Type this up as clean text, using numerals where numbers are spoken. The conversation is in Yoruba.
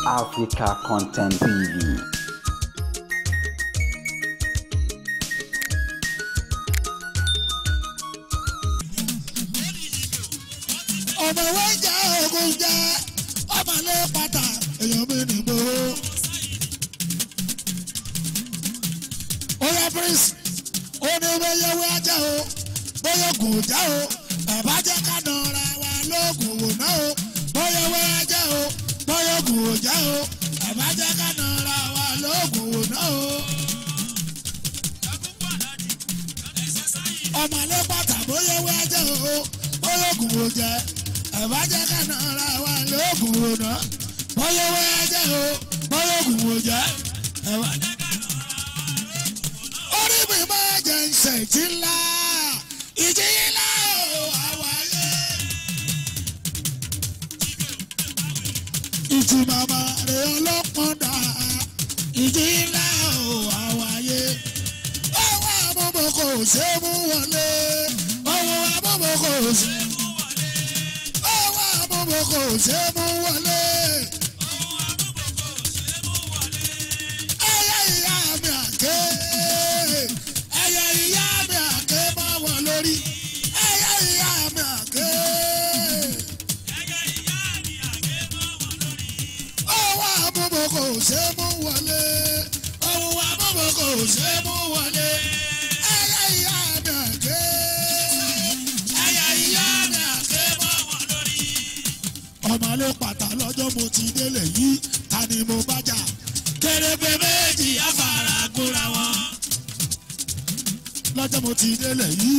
Africa Content TV. ọmọ wẹ́jà ogun jẹ́ ọmọ lé pátá èèyàn mi nìbò. ó yẹ prince ó ní bóyá wẹ́jà o bóyá ògùn já o bàbá jẹ́ ká nọra wa lóògùn wò náà o bóyá wẹ́jà o bóyá ògùn já o bàbá jẹ́ ká nọra wa lóògùn wò náà o. ọmọ lé pátá bóyá wẹ́jà o bóyá ògùn jẹ́ ẹ̀bá jẹ́ ká nara wa lóògùn wò ná bóyá owó ẹjẹ́ o bóyá ògùn wò jẹ́ ẹ̀bá jẹ́ ká nara wa lóògùn wò ná. orí mi máa jẹ ìṣẹ̀ ìjì ńlá ìjì ńlá o àwáyé. ìjì màmá rẹ̀ ọlọ́pọ̀n dà ìjì ńlá o àwáyé. ọwọ́ àbọ̀bọ̀ kò ṣe é mú wọlé ọwọ́ àbọ̀bọ̀ kò ṣe é mú wọlé kò ṣe mú wọlé. ẹyẹ ìyá mi àké ẹyẹ ìyá mi àké mọ́ wọn lórí. ẹyẹ ìyá mi àké ẹyẹ ìyá mi àké mọ́ wọn lórí. ọwọ́ àbúbọ̀ kò ṣe mú wọlé ọwọ́ àbúbọ̀ kò ṣe mú wọlé. ẹyẹ ìyá mi àké ẹyẹ ìyá mi àké mọ́ wọn lórí. ọmọ ló pàtà lọ́jọ́ mo ti délé yìí ta ni mo bá jà kérébé méjì afárá kóra wọn lọ́jọ́ mo ti délé yìí.